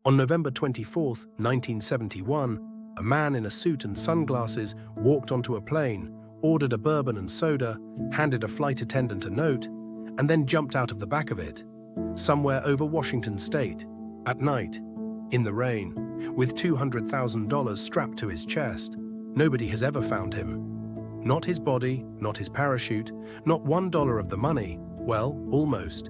On November 24, 1971, a man in a suit and sunglasses walked onto a plane, ordered a bourbon and soda, handed a flight attendant a note, and then jumped out of the back of it, somewhere over Washington state, at night, in the rain, with $200,000 strapped to his chest. Nobody has ever found him. Not his body, not his parachute, not $1 of the money. Well, almost.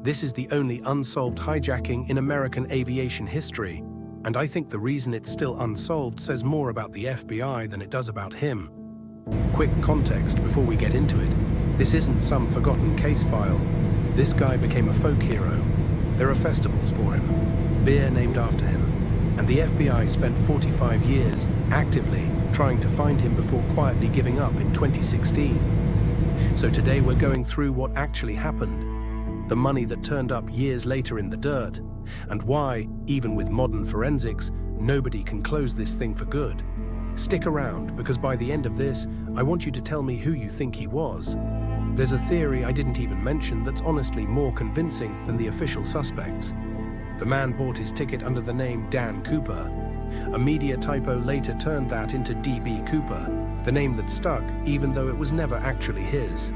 This is the only unsolved hijacking in American aviation history, and I think the reason it's still unsolved says more about the FBI than it does about him. Quick context before we get into it. This isn't some forgotten case file. This guy became a folk hero. There are festivals for him, beer named after him, and the FBI spent 45 years actively trying to find him before quietly giving up in 2016. So today we're going through what actually happened, the money that turned up years later in the dirt, and why, even with modern forensics, nobody can close this thing for good. Stick around, because by the end of this, I want you to tell me who you think he was. There's a theory I didn't even mention that's honestly more convincing than the official suspects. The man bought his ticket under the name Dan Cooper. A media typo later turned that into D.B. Cooper, the name that stuck even though it was never actually his.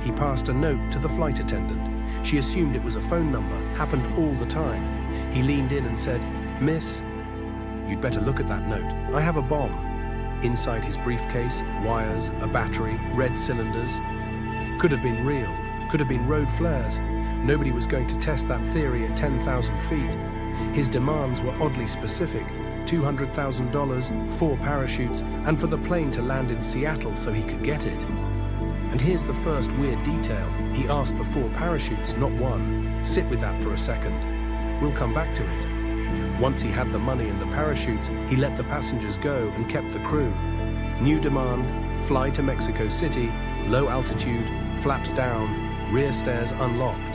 He passed a note to the flight attendant. She assumed it was a phone number, happened all the time. He leaned in and said, "Miss, you'd better look at that note. I have a bomb." Inside his briefcase, wires, a battery, red cylinders. Could have been real, could have been road flares. Nobody was going to test that theory at 10,000 feet. His demands were oddly specific: $200,000, 4 parachutes, and for the plane to land in Seattle so he could get it. And here's the first weird detail. He asked for 4 parachutes, not 1. Sit with that for a second. We'll come back to it. Once he had the money and the parachutes, he let the passengers go and kept the crew. New demand: fly to Mexico City, low altitude, flaps down, rear stairs unlocked.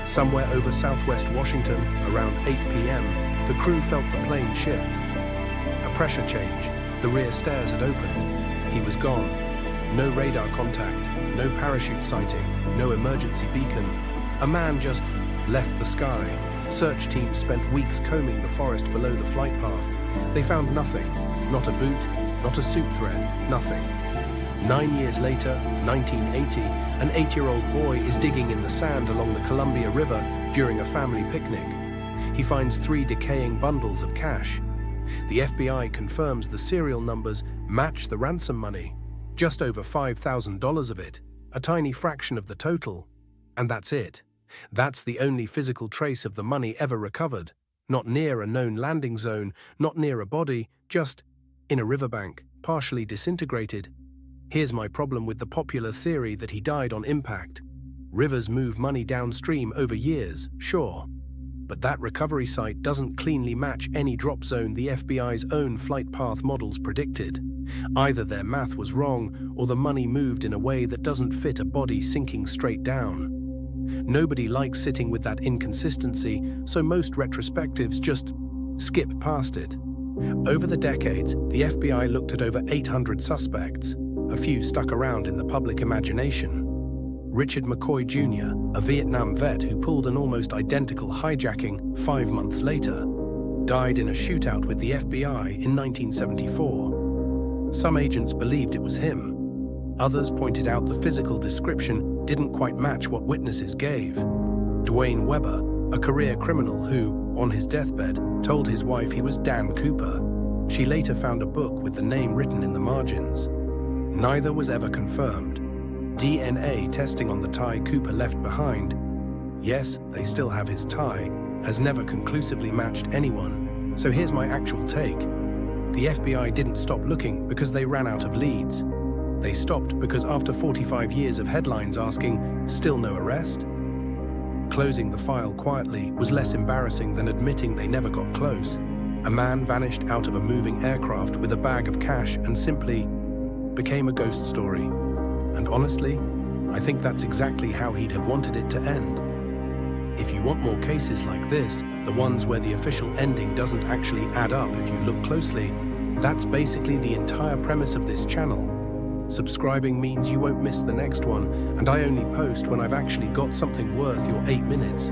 Somewhere over southwest Washington, around 8 p.m., the crew felt the plane shift. A pressure change. The rear stairs had opened. He was gone. No radar contact, no parachute sighting, no emergency beacon. A man just left the sky. Search teams spent weeks combing the forest below the flight path. They found nothing. Not a boot, not a soup thread, nothing. 9 years later, 1980, an 8-year-old boy is digging in the sand along the Columbia River during a family picnic. He finds 3 decaying bundles of cash. The FBI confirms the serial numbers match the ransom money. Just over $5,000 of it, a tiny fraction of the total. And that's it. That's the only physical trace of the money ever recovered. Not near a known landing zone, not near a body, just in a riverbank, partially disintegrated. Here's my problem with the popular theory that he died on impact. Rivers move money downstream over years, sure. But that recovery site doesn't cleanly match any drop zone the FBI's own flight path models predicted. Either their math was wrong, or the money moved in a way that doesn't fit a body sinking straight down. Nobody likes sitting with that inconsistency, so most retrospectives just skip past it. Over the decades, the FBI looked at over 800 suspects. A few stuck around in the public imagination. Richard McCoy Jr., a Vietnam vet who pulled an almost identical hijacking 5 months later, died in a shootout with the FBI in 1974. Some agents believed it was him. Others pointed out the physical description didn't quite match what witnesses gave. Dwayne Weber, a career criminal who, on his deathbed, told his wife he was Dan Cooper. She later found a book with the name written in the margins. Neither was ever confirmed. DNA testing on the tie Cooper left behind, yes, they still have his tie, has never conclusively matched anyone. So here's my actual take. The FBI didn't stop looking because they ran out of leads. They stopped because after 45 years of headlines asking, "Still no arrest?" Closing the file quietly was less embarrassing than admitting they never got close. A man vanished out of a moving aircraft with a bag of cash and simply became a ghost story. And honestly, I think that's exactly how he'd have wanted it to end. If you want more cases like this, the ones where the official ending doesn't actually add up if you look closely, that's basically the entire premise of this channel. Subscribing means you won't miss the next one, and I only post when I've actually got something worth your 8 minutes.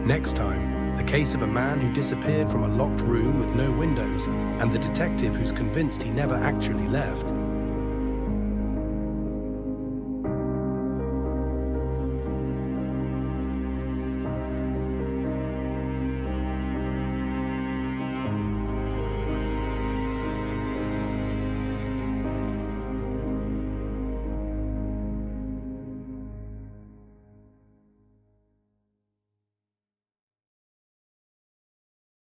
Next time, The case of a man who disappeared from a locked room with no windows and the detective who's convinced he never actually left.